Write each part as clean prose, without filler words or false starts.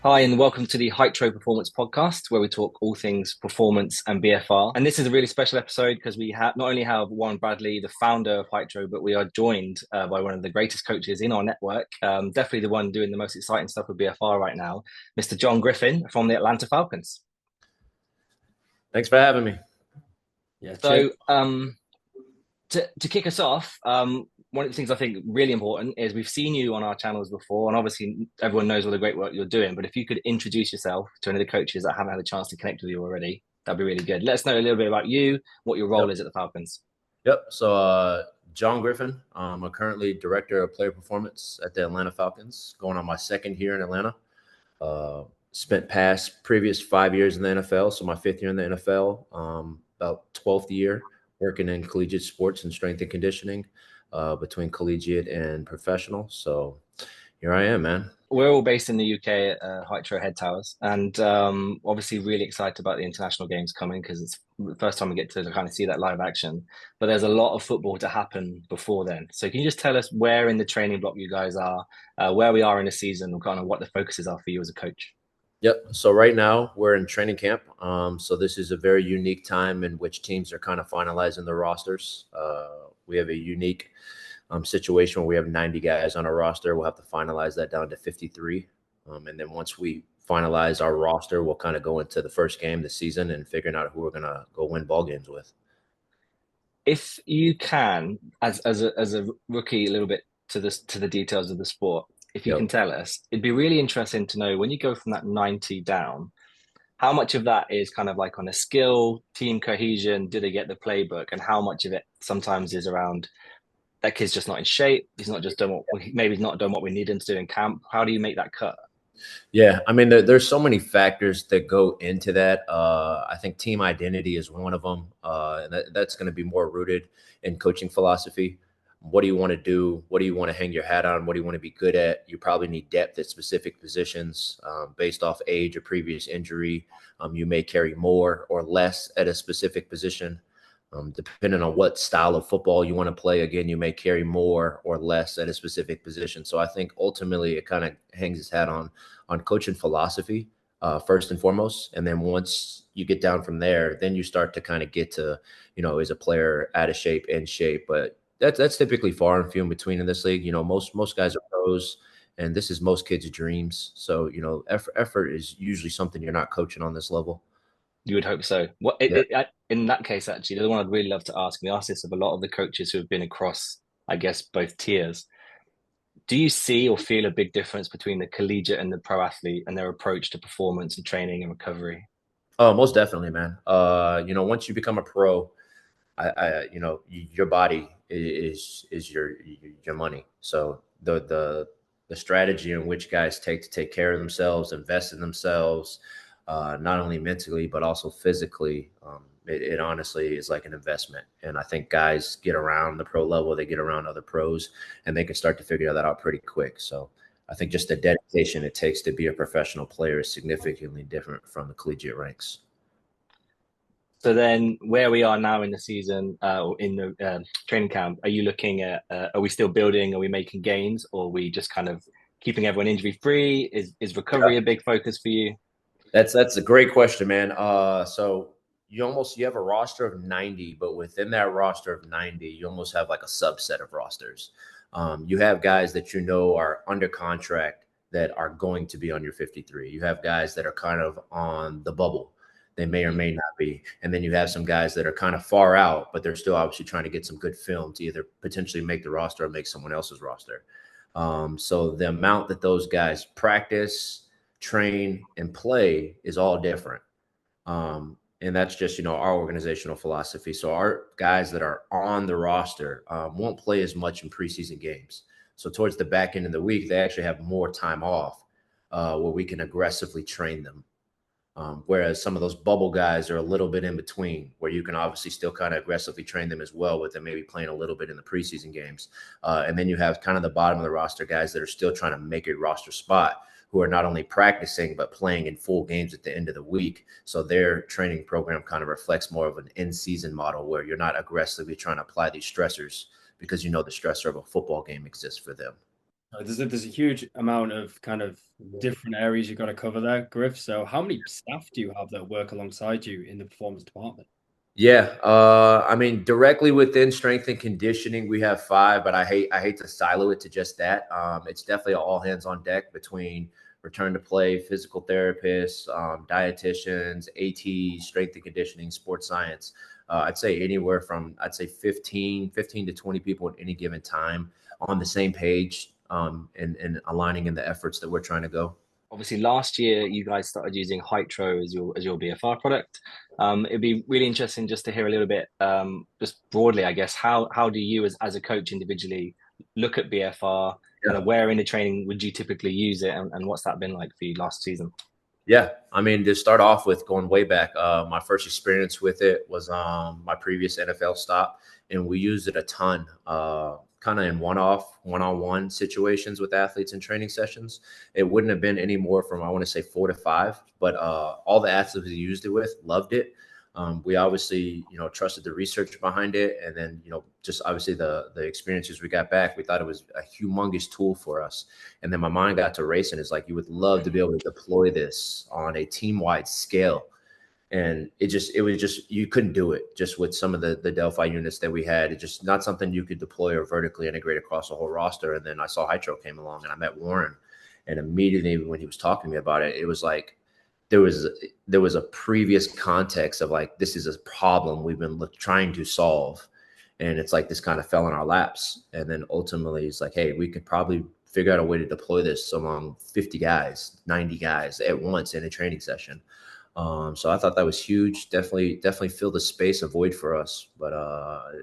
Hi, and welcome to the Hytro Performance Podcast, where we talk all things performance and BFR. And this is a really special episode because we have not only have Warren Bradley, the founder of Hytro, but we are joined by one of the greatest coaches in our network, definitely the one doing the most exciting stuff with BFR right now, Mr. John Griffin from the Atlanta Falcons. Thanks for having me. Yeah. To kick us off, one of the things I think really important is we've seen you on our channels before, and obviously everyone knows all the great work you're doing. But if you could introduce yourself to any of the coaches that haven't had a chance to connect with you already, that'd be really good. Let us know a little bit about you, what your role Yep. is at the Falcons. Yep. John Griffin. I'm currently director of player performance at the Atlanta Falcons, going on my second year in Atlanta. Spent previous 5 years in the NFL, so my fifth year in the NFL. About 12th year working in collegiate sports and strength and conditioning, between collegiate and professional. So here I am, man. We're all based in the UK at Hytro Head Towers, and obviously really excited about the international games coming because it's the first time we get to kind of see that live action. But there's a lot of football to happen before then. So can you just tell us where in the training block you guys are, where we are in the season, and kind of what the focuses are for you as a coach? Yep. So right now we're in training camp. So this is a very unique time in which teams are kind of finalizing their rosters. We have a unique situation where we have 90 guys on our roster. We'll have to finalize that down to 53. And then once we finalize our roster, we'll kind of go into the first game this season and figuring out who we're going to go win ball games with. If you can, as a rookie, a little bit to the details of the sport, if you can Yep. tell us, it'd be really interesting to know when you go from that 90 down, how much of that is kind of like on a skill, team cohesion, do they get the playbook, and how much of it sometimes is around that kid's just not in shape, he's not just done maybe he's not done what we need him to do in camp. How do you make that cut? Yeah, I mean, there's so many factors that go into that. I think team identity is one of them, and that's going to be more rooted in coaching philosophy. What do you want to do? What do you want to hang your hat on? What do you want to be good at? You probably need depth at specific positions, based off age or previous injury. You may carry more or less at a specific position. Depending on what style of football you want to play, again, you may carry more or less at a specific position. So I think ultimately it kind of hangs its hat on coaching philosophy, first and foremost, and then once you get down from there, then you start to kind of get to, is a player out of shape, in shape. But that's typically far and few in between in this league. Most guys are pros, and this is most kids' dreams. So effort is usually something you're not coaching on this level. You would hope so. In that case, actually, the one I'd really love to ask, and we ask this of a lot of the coaches who have been across, I guess, both tiers. Do you see or feel a big difference between the collegiate and the pro athlete and their approach to performance and training and recovery? Oh, most definitely, man. Once you become a pro, your body is your money. So the strategy in which guys take to take care of themselves, invest in themselves, not only mentally but also physically, it honestly is like an investment. And I think guys get around the pro level, they get around other pros, and they can start to figure that out pretty quick. So I think just the dedication it takes to be a professional player is significantly different from the collegiate ranks. So then, where we are now in the season, or in the training camp, are you looking at? Are we still building? Are we making gains, or are we just kind of keeping everyone injury free? Is recovery a big focus for you? That's a great question, man. So you have a roster of 90, but within that roster of 90, you almost have like a subset of rosters. You have guys that are under contract that are going to be on your 53. You have guys that are kind of on the bubble. They may or may not be. And then you have some guys that are kind of far out, but they're still obviously trying to get some good film to either potentially make the roster or make someone else's roster. So the amount that those guys practice, train, and play is all different. And that's just, our organizational philosophy. So our guys that are on the roster won't play as much in preseason games. So towards the back end of the week, they actually have more time off, where we can aggressively train them. Whereas some of those bubble guys are a little bit in between, where you can obviously still kind of aggressively train them as well, with them maybe playing a little bit in the preseason games. And then you have kind of the bottom of the roster guys that are still trying to make a roster spot, who are not only practicing but playing in full games at the end of the week. So their training program kind of reflects more of an in-season model, where you're not aggressively trying to apply these stressors because the stressor of a football game exists for them. There's a huge amount of kind of different areas you've got to cover there, Griff. So how many staff do you have that work alongside you in the performance department? Yeah, I mean, directly within strength and conditioning, we have five, but I hate to silo it to just that. It's definitely all hands on deck between return to play, physical therapists, dietitians, ATs, strength and conditioning, sports science. I'd say anywhere from I'd say 15 to 20 people at any given time on the same page, and aligning in the efforts that we're trying to go. Obviously, last year you guys started using Hytro as your BFR product. It'd be really interesting just to hear a little bit, just broadly, I guess, how do you as a coach individually look at BFR? Kind Yeah. of where in the training would you typically use it, and what's that been like for you last season? Yeah, I mean, to start off with going way back, my first experience with it was my previous NFL stop, and we used it a ton, kind of in one-on-one situations with athletes in training sessions. It wouldn't have been any more from I want to say 4 to 5, but all the athletes we used it with loved it. We obviously, trusted the research behind it, and then, just obviously the experiences we got back. We thought it was a humongous tool for us. And then my mind got to racing. It's like you would love to be able to deploy this on a team-wide scale. And it was just you couldn't do it just with some of the Delphi units that we had. It's just not something you could deploy or vertically integrate across the whole roster. And then I saw Hytro came along, and I met Warren, and immediately when he was talking to me about it, it was like there was there was a previous context of like this is a problem we've been trying to solve, and it's like this kind of fell in our laps. And then ultimately it's like, hey, we could probably figure out a way to deploy this among 50 guys, 90 guys at once in a training session. So I thought that was huge. Definitely filled the space, a void for us. But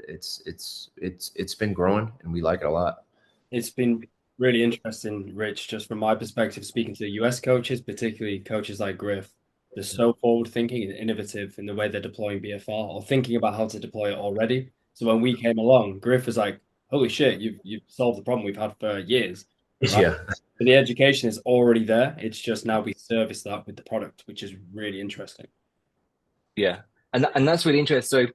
it's been growing, and we like it a lot. It's been really interesting, Rich, just from my perspective, speaking to the US coaches, particularly coaches like Griff. They're so forward thinking and innovative in the way they're deploying BFR or thinking about how to deploy it already. So when we came along, Griff was like, holy shit, you've solved the problem we've had for years, right? Yeah. But the education is already there. It's just now we service that with the product, which is really interesting. Yeah, and that's really interesting. So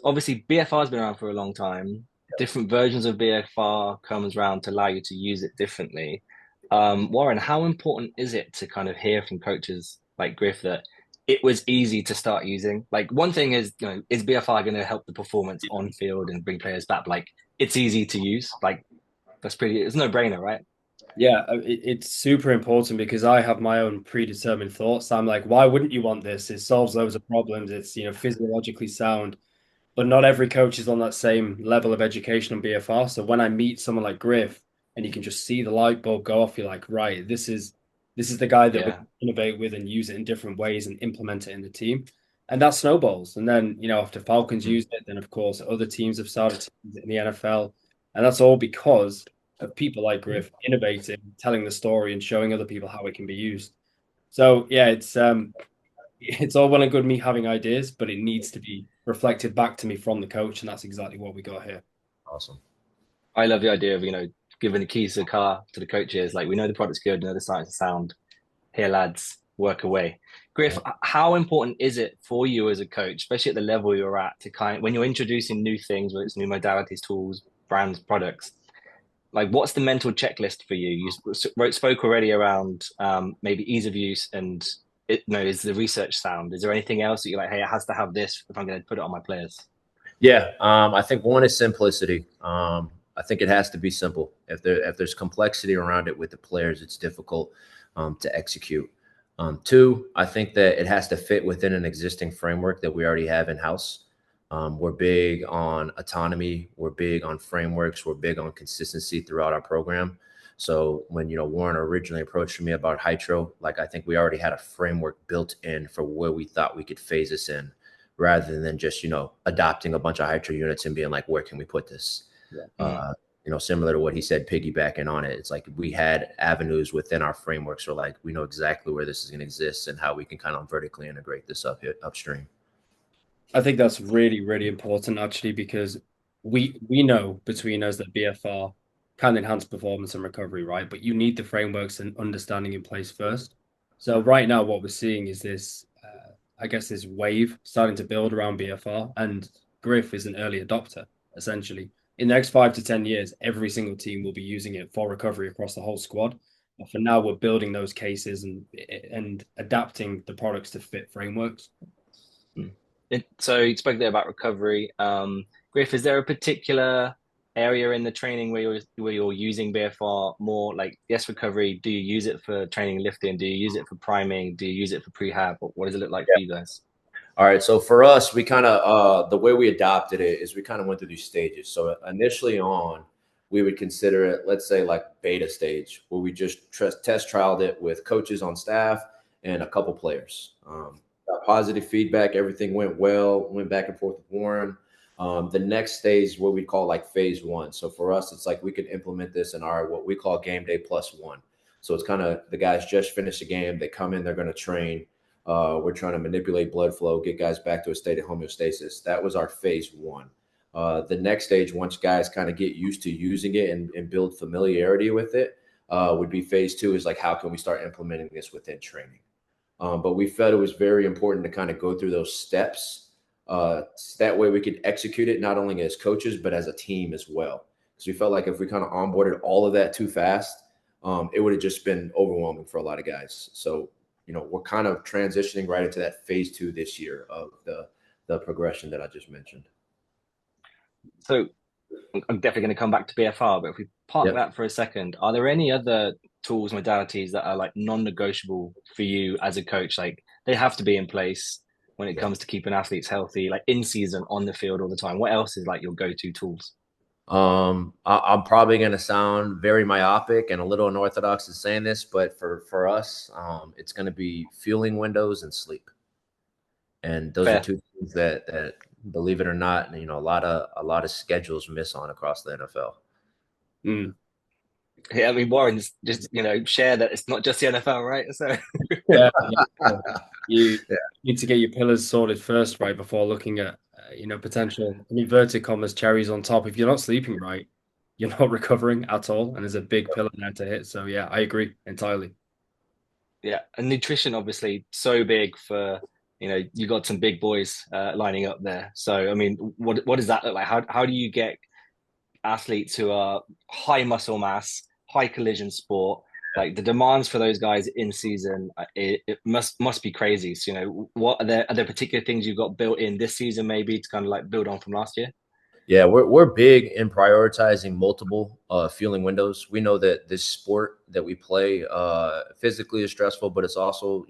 obviously BFR has been around for a long time. Different versions of BFR comes around to allow you to use it differently. Warren, how important is it to kind of hear from coaches like Griff that it was easy to start using? Like one thing is, is BFR going to help the performance on field and bring players back? Like it's easy to use. Like it's no brainer, right? Yeah, it's super important because I have my own predetermined thoughts. I'm like, why wouldn't you want this? It solves loads of problems. It's, physiologically sound, but not every coach is on that same level of education on BFR. So when I meet someone like Griff and you can just see the light bulb go off, you're like, right, this is the guy that we Yeah. can innovate with and use it in different ways and implement it in the team. And that snowballs. And then, after Falcons used it, then of course other teams have started to use it in the NFL. And that's all because of people like Griff innovating, telling the story and showing other people how it can be used. So yeah, it's all well and good me having ideas, but it needs to be reflected back to me from the coach, and that's exactly what we got here. Awesome. I love the idea of, giving the keys to the car to the coaches. Like we know the product's good, we know the science is sound. Here, lads, work away. Griff, how important is it for you as a coach, especially at the level you're at, to when you're introducing new things, whether it's new modalities, tools, brands, products, like what's the mental checklist for you? Spoke already around maybe ease of use and is the research sound? Is there anything else that you're like, hey, it has to have this if I'm going to put it on my players? Yeah, I think one is simplicity. I think it has to be simple. If there's complexity around it with the players, it's difficult to execute. Two, I think that it has to fit within an existing framework that we already have in house. We're big on autonomy. We're big on frameworks. We're big on consistency throughout our program. So when Warren originally approached me about Hytro, like I think we already had a framework built in for where we thought we could phase this in, rather than just adopting a bunch of Hytro units and being like, where can we put this? Yeah. Similar to what he said, piggybacking on it. It's like we had avenues within our frameworks where like we know exactly where this is going to exist and how we can kind of vertically integrate this upstream. I think that's really, really important actually, because we know between us that BFR can enhance performance and recovery, right? But you need the frameworks and understanding in place first. So right now, what we're seeing is this, I guess, this wave starting to build around BFR, and Griff is an early adopter, essentially. in the next 5 to 10 years, every single team will be using it for recovery across the whole squad. But for now, we're building those cases and adapting the products to fit frameworks. So you spoke there about recovery. Griff, is there a particular area in the training where you're using BFR more? Like, yes, recovery. Do you use it for training lifting? Do you use it for priming? Do you use it for prehab? What does it look like for you guys? All right. So for us, we kind of the way we adopted it is we kind of went through these stages. So initially on, we would consider it, let's say, like beta stage, where we just test trialed it with coaches on staff and a couple players. Got positive feedback. Everything went well. Went back and forth with Warren. The next stage is what we call like phase one. So for us, it's like we could implement this in our what we call game day plus one. So it's kind of the guys just finished the game. They come in, they're going to train. We're trying to manipulate blood flow, get guys back to a state of homeostasis. That was our phase one. The next stage, once guys kind of get used to using it and build familiarity with it, would be phase two is like, how can we start implementing this within training? But we felt it was very important to kind of go through those steps. That way we could execute it not only as coaches, but as a team as well. Because we felt like if we kind of onboarded all of that too fast, it would have just been overwhelming for a lot of guys. So, we're kind of transitioning right into that phase two this year of the progression that I just mentioned. So I'm definitely going to come back to BFR, but if we park that for a second, are there any other tools, modalities that are like non-negotiable for you as a coach? Like they have to be in place when it comes to keeping athletes healthy, like in season, on the field all the time. What else is like your go-to tools? I'm probably going to sound very myopic and a little unorthodox in saying this, but for us, it's going to be fueling windows and sleep. And those are two things that believe it or not, a lot of schedules miss on across the NFL. Yeah, I mean, Warren's just, share that it's not just the NFL, right? So you need to get your pillars sorted first, right, before looking at, potential inverted commas cherries on top. If you're not sleeping right, you're not recovering at all, and there's a big pillar there to hit. So yeah, I agree entirely. Yeah, and nutrition obviously so big for, you got some big boys lining up there. So I mean, what does that look like? How do you get athletes who are high muscle mass, high collision sport, like the demands for those guys in season, it must be crazy. So, what are there particular things you've got built in this season maybe to kind of like build on from last year? Yeah, we're big in prioritizing multiple fueling windows. We know that this sport that we play physically is stressful, but it's also,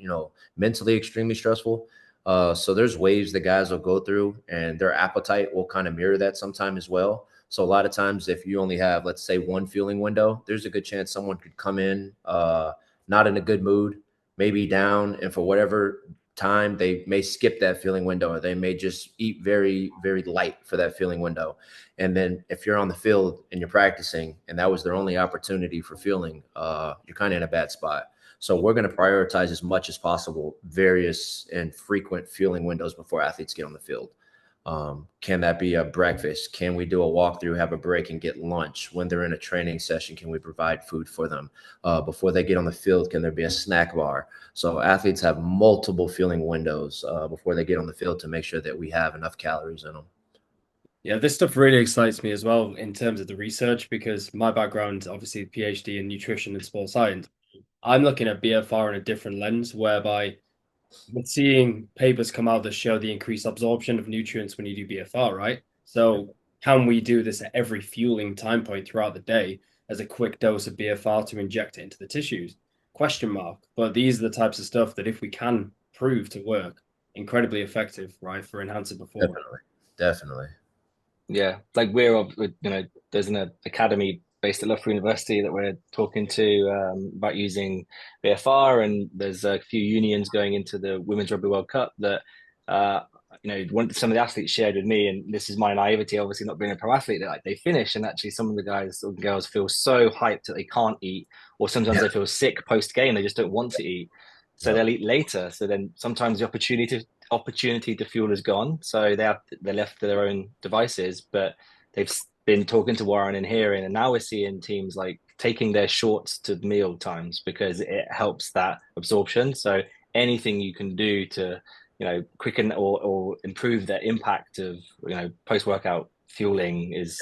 mentally extremely stressful. So there's waves that guys will go through and their appetite will kind of mirror that sometime as well. So a lot of times if you only have, let's say, one fueling window, there's a good chance someone could come in not in a good mood, maybe down, and for whatever time they may skip that fueling window, or they may just eat very, very light for that fueling window. And then if you're on the field and you're practicing and that was their only opportunity for fueling, you're kind of in a bad spot. So we're going to prioritize as much as possible various and frequent fueling windows before athletes get on the field. Can that be a breakfast? Can we do a walkthrough, have a break and get lunch? When they're in a training session, can we provide food for them? Before they get on the field, can there be a snack bar? So athletes have multiple fueling windows before they get on the field to make sure that we have enough calories in them. Yeah, this stuff really excites me as well in terms of the research, because my background, obviously PhD in nutrition and sports science, I'm looking at BFR in a different lens, whereby we're seeing papers come out that show the increased absorption of nutrients when you do BFR, right? So can we do this at every fueling time point throughout the day as a quick dose of BFR to inject it into the tissues? Question mark. But these are the types of stuff that if we can prove to work, incredibly effective, right, for enhancing performance. Definitely. Yeah, like there's an academy based at Loughborough University that we're talking to about using BFR, and there's a few unions going into the Women's Rugby World Cup that some of the athletes shared with me, and this is my naivety, obviously not being a pro athlete, that like they finish and actually some of the guys or girls feel so hyped that they can't eat, or sometimes they feel sick post game, they just don't want to eat, so they'll eat later. So then sometimes the opportunity to fuel is gone, so they're left to their own devices. But they've been talking to Warren and hearing, and now we're seeing teams like taking their shorts to meal times because it helps that absorption. So anything you can do to quicken or improve the impact of post-workout fueling is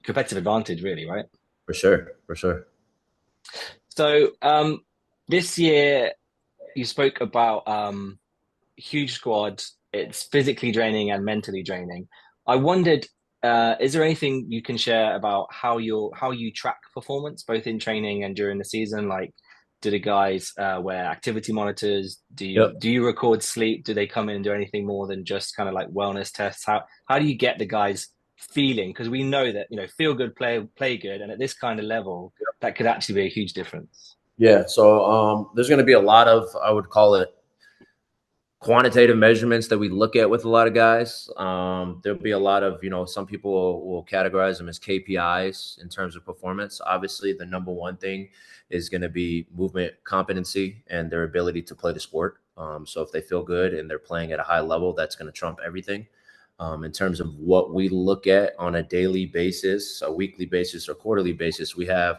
competitive advantage, really, right? For sure, for sure. So this year you spoke about huge squad. It's physically draining and mentally draining. I wondered, is there anything you can share about how you track performance, both in training and during the season? Like, do the guys wear activity monitors? Yep. Do you record sleep? Do they come in and do anything more than just kind of like wellness tests? How do you get the guys feeling? Because we know that feel good, play good, and at this kind of level, that could actually be a huge difference. Yeah. So there's going to be a lot of, I would call it, quantitative measurements that we look at with a lot of guys. There'll be a lot of, some people will categorize them as KPIs in terms of performance. Obviously, the number one thing is going to be movement competency and their ability to play the sport. So if they feel good and they're playing at a high level, that's going to trump everything. In terms of what we look at on a daily basis, a weekly basis, or quarterly basis, we have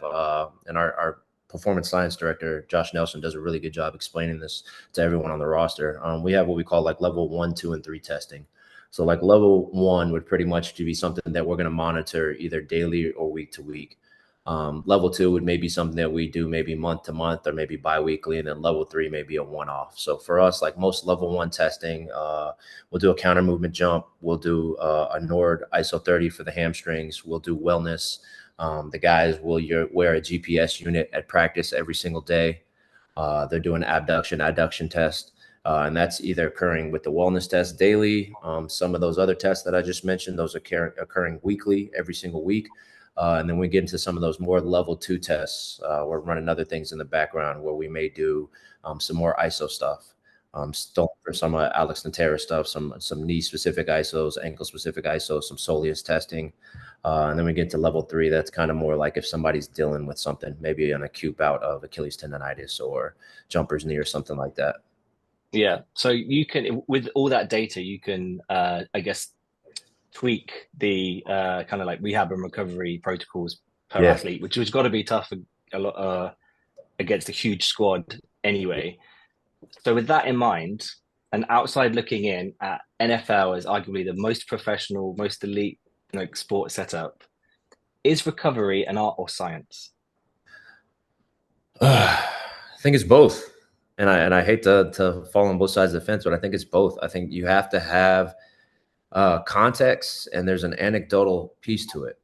in our performance science director, Josh Nelson, does a really good job explaining this to everyone on the roster. We have what we call like level 1, 2, and 3 testing. So like level 1 would pretty much be something that we're going to monitor either daily or week to week. Level 2 would maybe something that we do maybe month to month or maybe bi-weekly. And then level 3 may be a one-off. So for us, like most level 1 testing, we'll do a counter movement jump. We'll do a NORD ISO 30 for the hamstrings. We'll do wellness. The guys will wear a GPS unit at practice every single day. They're doing adduction test. And that's either occurring with the wellness test daily. Some of those other tests that I just mentioned, those are occurring weekly, every single week. And then we get into some of those more level 2 tests. We're running other things in the background where we may do some more ISO stuff. Still for some Alex Natera stuff, some knee specific ISOs, ankle specific ISOs, some soleus testing. And then we get to level 3. That's kind of more like if somebody's dealing with something, maybe an acute bout of Achilles tendonitis or jumper's knee or something like that. Yeah. So you can, with all that data, you can, I guess, tweak the kind of like rehab and recovery protocols per athlete, which has got to be tough a lot against a huge squad anyway. So with that in mind, and outside looking in at NFL as arguably the most professional, most elite sport setup, is recovery an art or science? I think it's both. And I hate to fall on both sides of the fence, but I think it's both. I think you have to have context and there's an anecdotal piece to it.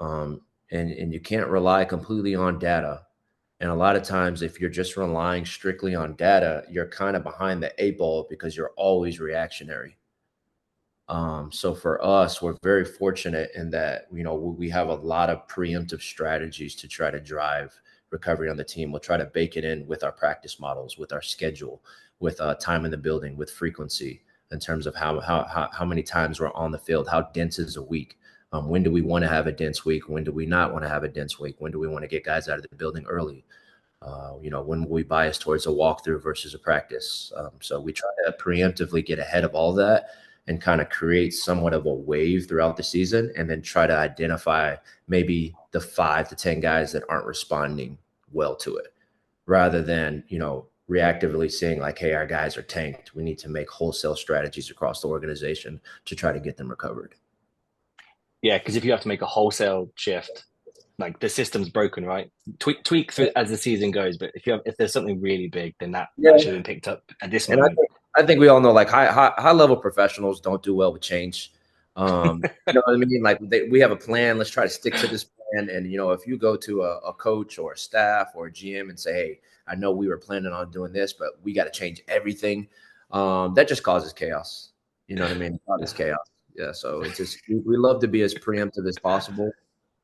And you can't rely completely on data. And a lot of times, if you're just relying strictly on data, you're kind of behind the 8 ball because you're always reactionary. So for us, we're very fortunate in that, we have a lot of preemptive strategies to try to drive recovery on the team. We'll try to bake it in with our practice models, with our schedule, with time in the building, with frequency in terms of how many times we're on the field, how dense is a week. When do we want to have a dense week? When do we not want to have a dense week? When do we want to get guys out of the building early? When will we bias towards a walkthrough versus a practice? So we try to preemptively get ahead of all that and kind of create somewhat of a wave throughout the season and then try to identify maybe the 5 to 10 guys that aren't responding well to it rather than, reactively saying like, hey, our guys are tanked. We need to make wholesale strategies across the organization to try to get them recovered. Yeah, because if you have to make a wholesale shift, like the system's broken, right? Tweak through as the season goes, but if there's something really big, then that should have been picked up at this moment. I think we all know like high level professionals don't do well with change. You know what I mean? Like we have a plan. Let's try to stick to this plan. And if you go to a coach or a staff or a GM and say, hey, I know we were planning on doing this, but we got to change everything. That just causes chaos. You know what I mean? It causes chaos. Yeah. So it's just we love to be as preemptive as possible.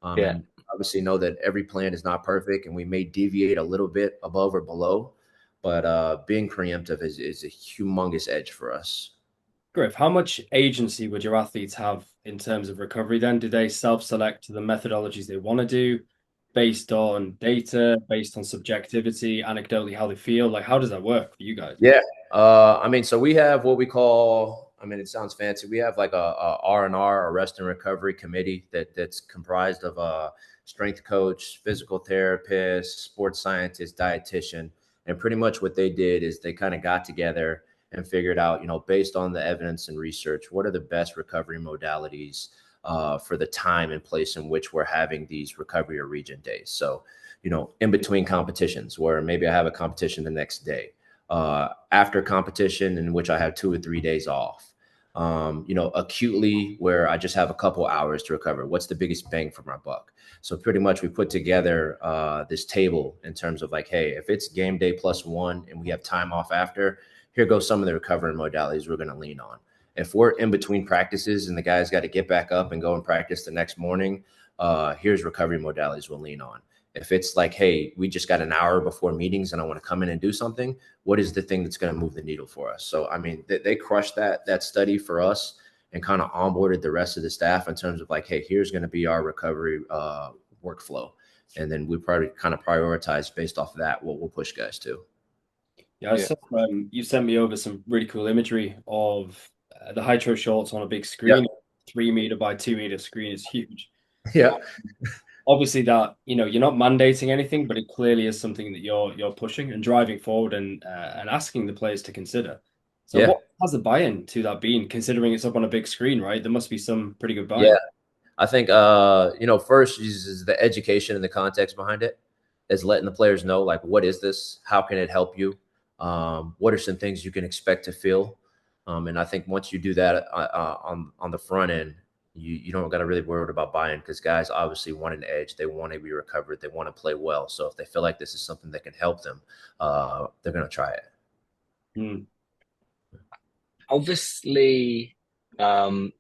And obviously know that every plan is not perfect, and we may deviate a little bit above or below. But being preemptive is a humongous edge for us. Griff, how much agency would your athletes have in terms of recovery then? Do they self-select the methodologies they want to do based on data, based on subjectivity, anecdotally how they feel? Like, how does that work for you guys? Yeah. So we have what we call, it sounds fancy. We have like a R&R, a rest and recovery committee that's comprised of a strength coach, physical therapist, sports scientist, dietitian. And pretty much what they did is they kind of got together and figured out, based on the evidence and research, what are the best recovery modalities for the time and place in which we're having these recovery or regen days. So, in between competitions where maybe I have a competition the next day, after competition in which I have 2 or 3 days off, acutely where I just have a couple hours to recover. What's the biggest bang for my buck? So pretty much we put together this table in terms of like, hey, if it's game day +1 and we have time off after, here goes some of the recovery modalities we're going to lean on. If we're in between practices and the guys got to get back up and go and practice the next morning, here's recovery modalities we'll lean on. If it's like, hey, we just got an hour before meetings and I want to come in and do something, what is the thing that's going to move the needle for us? So, I mean, they crushed that study for us and kind of onboarded the rest of the staff in terms of like, hey, here's going to be our recovery workflow. And then we probably kind of prioritize based off of that what we'll push guys to. Yeah, I saw, you sent me over some really cool imagery of the Hytro shorts on a big screen. 3 meter by 2 meter screen is huge. Yeah. Obviously that, you're not mandating anything, but it clearly is something that you're pushing and driving forward and asking the players to consider. So what has the buy-in to that been, considering it's up on a big screen, right? There must be some pretty good buy-in. Yeah. I think, first is the education and the context behind it, is letting the players know, like, what is this? How can it help you? What are some things you can expect to feel? And I think once you do that on the front end, you don't got to really worry about buy-in, because guys obviously want an edge. They want to be recovered. They want to play well. So if they feel like this is something that can help them, they're going to try it. Obviously, the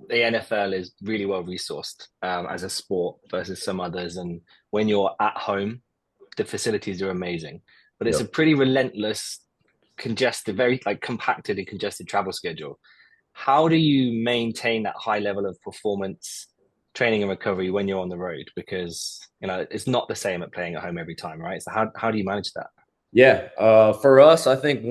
NFL is really well resourced as a sport versus some others. And when you're at home, the facilities are amazing. But it's a pretty relentless, congested, very compacted and congested travel schedule. How do you maintain that high level of performance, training and recovery when you're on the road? Because, it's not the same at playing at home every time, right? So how do you manage that? Yeah. For us, I think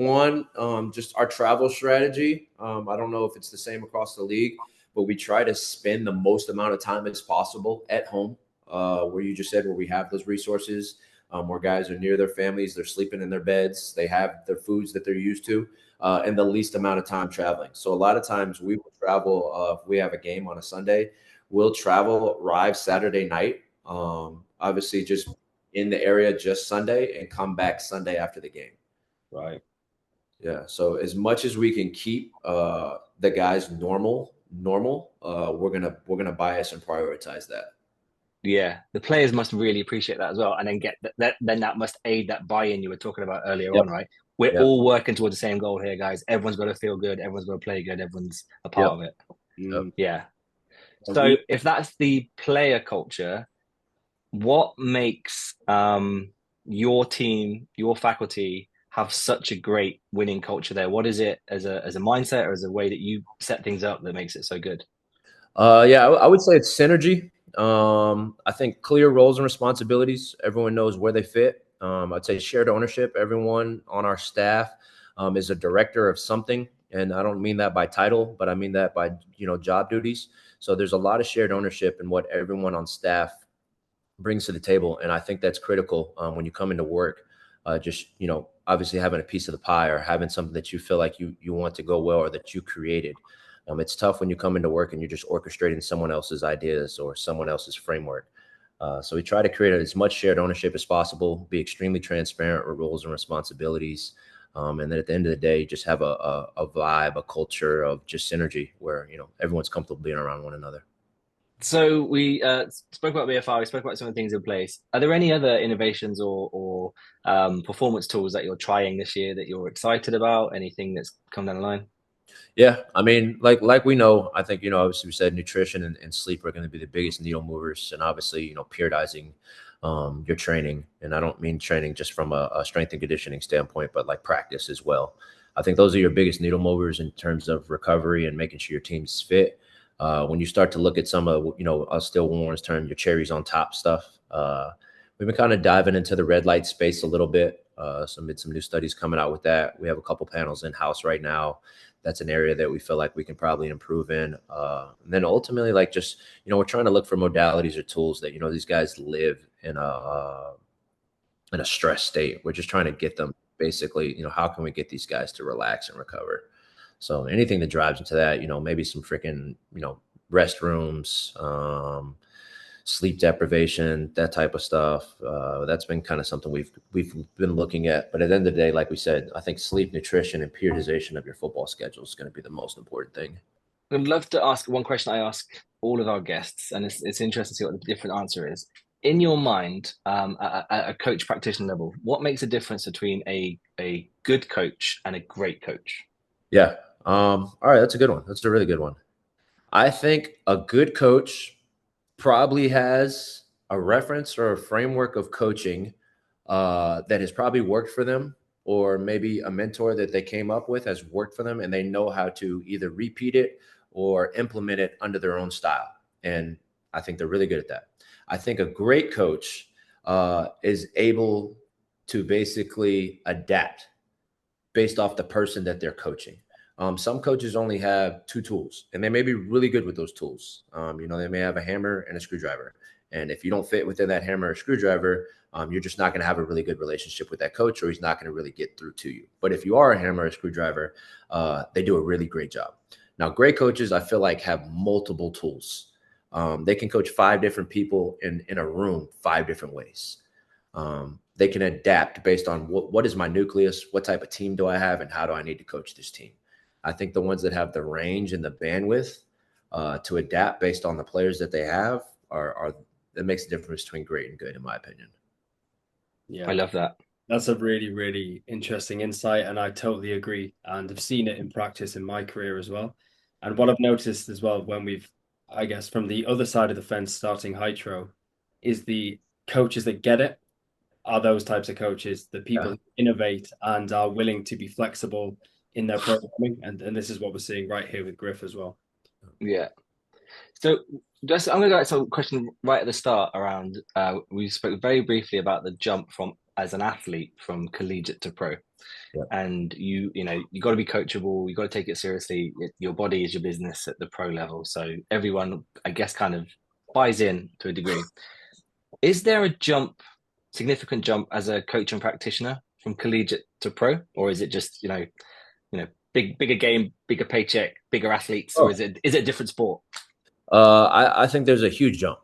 just our travel strategy. I don't know if it's the same across the league, but we try to spend the most amount of time as possible at home, where you just said, where we have those resources, where guys are near their families, they're sleeping in their beds, they have their foods that they're used to, and the least amount of time traveling. So a lot of times we will travel, if we have a game on a Sunday, we'll arrive Saturday night, obviously just in the area just Sunday, and come back Sunday after the game. Right. Yeah. So as much as we can keep the guys normal, we're gonna bias and prioritize that. Yeah, the players must really appreciate that as well, and then get that. Then that must aid that buy-in you were talking about earlier on, right? We're all working towards the same goal here, guys. Everyone's got to feel good. Everyone's got to play good. Everyone's a part of it. Yeah. So if that's the player culture, what makes your team, your faculty, have such a great winning culture there? What is it as a mindset or as a way that you set things up that makes it so good? I would say it's synergy. I think clear roles and responsibilities. Everyone knows where they fit. I'd say shared ownership. Everyone on our staff is a director of something. And I don't mean that by title, but I mean that by, job duties. So there's a lot of shared ownership in what everyone on staff brings to the table. And I think that's critical when you come into work. Obviously having a piece of the pie or having something that you feel like you want to go well or that you created. It's tough when you come into work and you're just orchestrating someone else's ideas or someone else's framework. So we try to create as much shared ownership as possible, be extremely transparent with roles and responsibilities. And then at the end of the day, just have a vibe, a culture of just synergy where, everyone's comfortable being around one another. So we spoke about BFR, we spoke about some of the things in place. Are there any other innovations or performance tools that you're trying this year that you're excited about? Anything that's come down the line? Yeah, I mean, like we know, I think, obviously we said nutrition and sleep are going to be the biggest needle movers, and obviously, periodizing your training. And I don't mean training just from a strength and conditioning standpoint, but like practice as well. I think those are your biggest needle movers in terms of recovery and making sure your team's fit. When you start to look at some of, Still Warren's term, your cherries on top stuff, we've been kind of diving into the red light space a little bit. Some new studies coming out with that. We have a couple panels in house right now. That's an area that we feel like we can probably improve in. And then ultimately, we're trying to look for modalities or tools that, these guys live in a stress state. We're just trying to get them basically, how can we get these guys to relax and recover? So anything that drives into that, maybe some freaking, restrooms, sleep deprivation, that type of stuff. That's been kind of something we've been looking at. But at the end of the day, like we said, I think sleep, nutrition, and periodization of your football schedule is going to be the most important thing. I'd love to ask one question I ask all of our guests, and it's interesting to see what the different answer is. In your mind, at a coach practitioner level, what makes a difference between a good coach and a great coach? Yeah. All right. That's a good one. That's a really good one. I think a good coach probably has a reference or a framework of coaching that has probably worked for them, or maybe a mentor that they came up with has worked for them, and they know how to either repeat it or implement it under their own style. And I think they're really good at that. I think a great coach is able to basically adapt based off the person that they're coaching. Some coaches only have 2 tools, and they may be really good with those tools. They may have a hammer and a screwdriver. And if you don't fit within that hammer or screwdriver, you're just not going to have a really good relationship with that coach, or he's not going to really get through to you. But if you are a hammer or screwdriver, they do a really great job. Now, great coaches, I feel like, have multiple tools. They can coach 5 different people in a room 5 different ways. They can adapt based on what is my nucleus, what type of team do I have, and how do I need to coach this team. I think the ones that have the range and the bandwidth to adapt based on the players that they have are that makes a difference between great and good, in my opinion. Yeah, I love that. That's a really, really interesting insight, and I totally agree. And I've seen it in practice in my career as well. And what I've noticed as well, when we've, I guess, from the other side of the fence starting Hytro, is the coaches that get it are those types of coaches, the people who innovate and are willing to be flexible in their programming. And this is what we're seeing right here with Griff as well. Yeah. So I'm going to go back to a question right at the start around, we spoke very briefly about the jump from as an athlete from collegiate to pro. Yeah. And you got to be coachable. You got to take it seriously. Your body is your business at the pro level. So everyone, I guess, kind of buys in to a degree. Is there a significant jump as a coach and practitioner from collegiate to pro, or is it just bigger game, bigger paycheck, bigger athletes, or is it a different sport? I think there's a huge jump.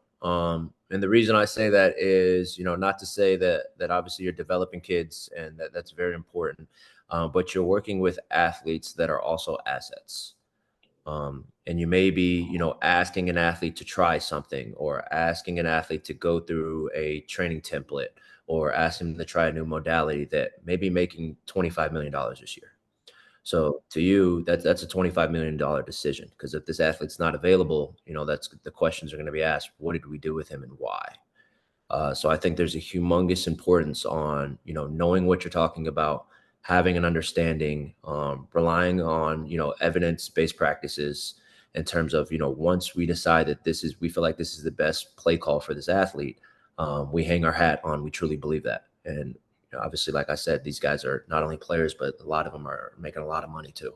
And the reason I say that is, not to say that obviously you're developing kids, and that's very important, but you're working with athletes that are also assets. And you may be, asking an athlete to try something, or asking an athlete to go through a training template, or asking them to try a new modality that may be making $25 million this year. So to you, that's a $25 million decision, because if this athlete's not available, that's the questions are going to be asked. What did we do with him and why? So I think there's a humongous importance on, knowing what you're talking about, having an understanding, relying on, evidence-based practices in terms of, once we decide that we feel like this is the best play call for this athlete, we hang our hat on, we truly believe that. And obviously, like I said, these guys are not only players, but a lot of them are making a lot of money too.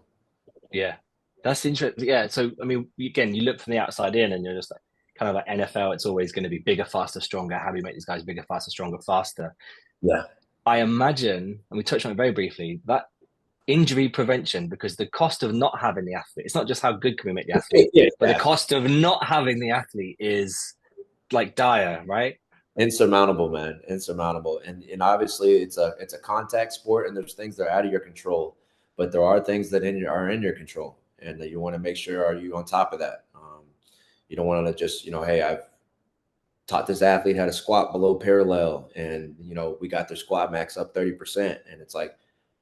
Yeah, that's interesting. Yeah, so I mean, again, you look from the outside in, and you're just like, kind of like NFL. It's always going to be bigger, faster, stronger. How do you make these guys bigger, faster, stronger, faster? Yeah, I imagine, and we touched on it very briefly, that injury prevention, because the cost of not having the athlete, it's not just how good can we make the athlete, but the cost of not having the athlete is like dire, right? Insurmountable, man. Insurmountable. And obviously it's a contact sport, and there's things that are out of your control, but there are things that are in your control, and that you want to make sure, are you on top of that? You don't want to just, hey, I've taught this athlete how to squat below parallel, and, we got their squat max up 30%. And it's like,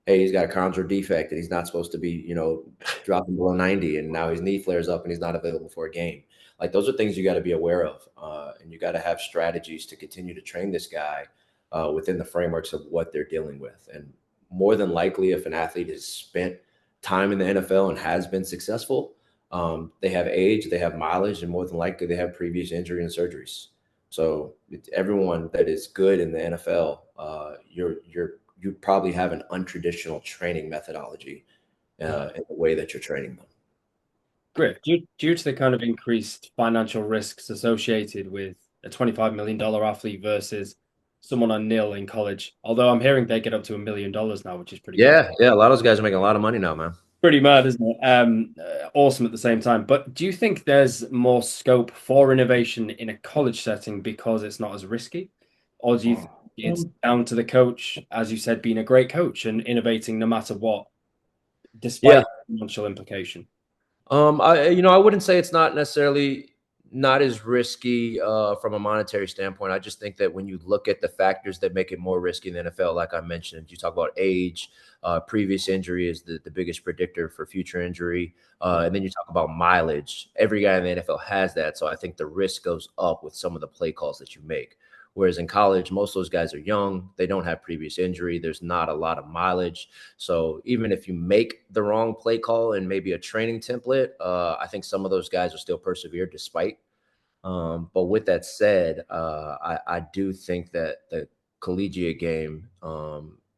hey, he's got a contour defect and he's not supposed to be, dropping below 90. And now his knee flares up and he's not available for a game. Like, those are things you got to be aware of. And you got to have strategies to continue to train this guy within the frameworks of what they're dealing with. And more than likely, if an athlete has spent time in the NFL and has been successful, they have age, they have mileage, and more than likely they have previous injury and surgeries. So everyone that is good in the NFL, you probably have an untraditional training methodology in the way that you're training them. Great. Due to the kind of increased financial risks associated with a $25 million athlete versus someone on nil in college, although I'm hearing they get up to $1 million now, which is pretty good. Yeah, a lot of those guys are making a lot of money now, man. Pretty mad, isn't it? Awesome at the same time. But do you think there's more scope for innovation in a college setting because it's not as risky? Or do you think it's down to the coach, as you said, being a great coach and innovating no matter what, Yeah. despite financial implication? I wouldn't say it's not necessarily not as risky from a monetary standpoint. I just think that when you look at the factors that make it more risky in the NFL, like I mentioned, you talk about age, previous injury is the biggest predictor for future injury. And then you talk about mileage. Every guy in the NFL has that. So I think the risk goes up with some of the play calls that you make. Whereas in college, most of those guys are young. They don't have previous injury. There's not a lot of mileage. So even if you make the wrong play call and maybe a training template, I think some of those guys will still persevere despite. But with that said, I do think that the collegiate game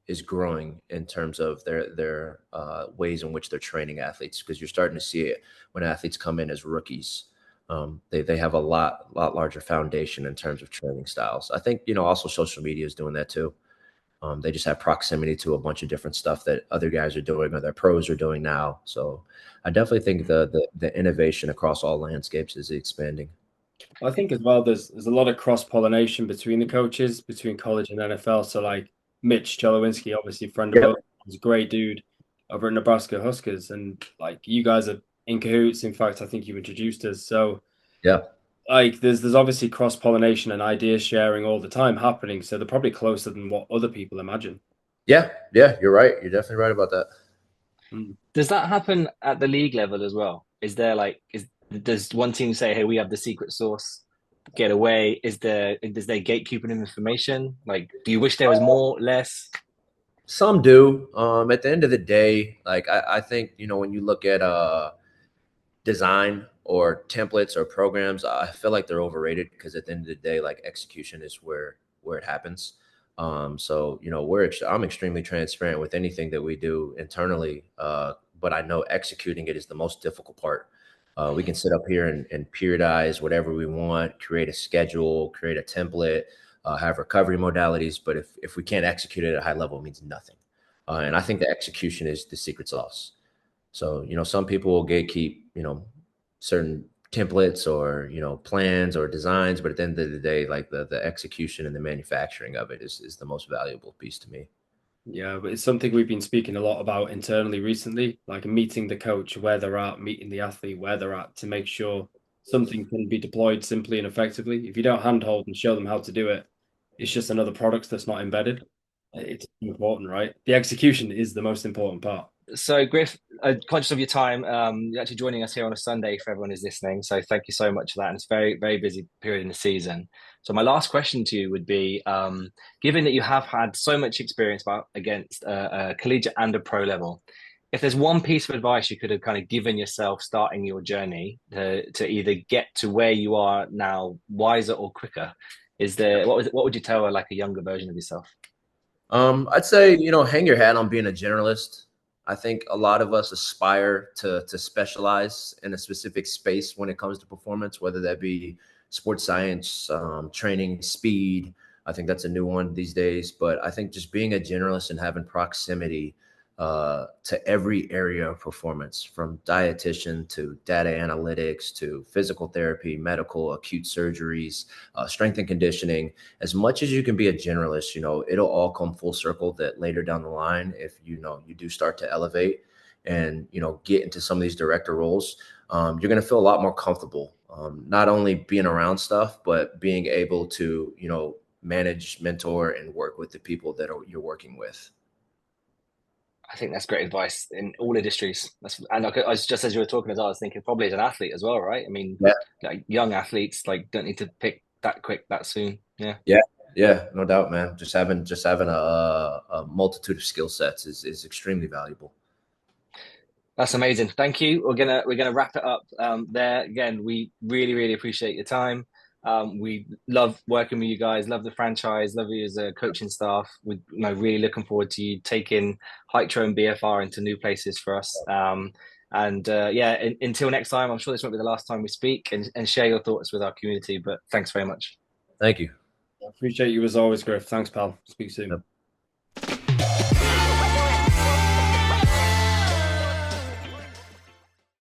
is growing in terms of their ways in which they're training athletes, because you're starting to see it when athletes come in as rookies. They have a lot larger foundation in terms of training styles. I think, also social media is doing that too. They just have proximity to a bunch of different stuff that other guys are doing or their pros are doing now. So I definitely think the innovation across all landscapes is expanding. I think as well, there's a lot of cross pollination between the coaches, between college and NFL. So like Mitch Cholowinski, obviously a friend of both, he's a great dude over at Nebraska Huskers, and like you guys are in cahoots. In fact, I think you introduced us. So Yeah. like there's obviously cross pollination and idea sharing all the time happening. So they're probably closer than what other people imagine. Yeah, you're right. You're definitely right about that. Does that happen at the league level as well? Is there does one team say, "Hey, we have the secret sauce, get away"? Is there gatekeeping information? Like, do you wish there was more, less? Some do. At the end of the day, like I think, when you look at design or templates or programs, I feel like they're overrated, because at the end of the day, like, execution is where it happens. So I'm extremely transparent with anything that we do internally, but I know executing it is the most difficult part. We can sit up here and periodize whatever we want, create a schedule, create a template, have recovery modalities, but if we can't execute it at a high level, it means nothing. And I think the execution is the secret sauce. So, some people will gatekeep, certain templates or, plans or designs, but at the end of the day, like the execution and the manufacturing of it is the most valuable piece to me. Yeah, but it's something we've been speaking a lot about internally recently, like meeting the coach where they're at, meeting the athlete where they're at to make sure something can be deployed simply and effectively. If you don't handhold and show them how to do it, it's just another product that's not embedded. It's important, right? The execution is the most important part. So, Griff, conscious of your time, you're actually joining us here on a Sunday for everyone who's listening. So, thank you so much for that. And it's a very, very busy period in the season. So, my last question to you would be, given that you have had so much experience against a collegiate and a pro level, if there's one piece of advice you could have kind of given yourself starting your journey to either get to where you are now wiser or quicker, what would you tell like a younger version of yourself? I'd say, hang your hat on being a generalist. I think a lot of us aspire to specialize in a specific space when it comes to performance, whether that be sports science, training, speed. I think that's a new one these days. But I think just being a generalist and having proximity to every area of performance, from dietitian to data analytics to physical therapy, medical, acute surgeries, strength and conditioning. As much as you can be a generalist, it'll all come full circle that later down the line, if you do start to elevate and get into some of these director roles, you're going to feel a lot more comfortable, not only being around stuff, but being able to manage, mentor, and work with the people that you're working with. I think that's great advice in all industries. And I was just as you were talking as I was thinking, probably as an athlete as well, right? I mean, Yeah. like young athletes don't need to pick that quick, that soon. Yeah. Yeah, no doubt, man. Just having a multitude of skill sets is extremely valuable. That's amazing. Thank you. We're gonna wrap it up there. Again, we really, really appreciate your time. We love working with you guys, love the franchise, love you as a coaching staff. We're really looking forward to you taking Hytro and BFR into new places for us. Until next time, I'm sure this won't be the last time we speak and share your thoughts with our community. But thanks very much. Thank you. I appreciate you as always, Griff. Thanks, pal. Speak soon. Yep.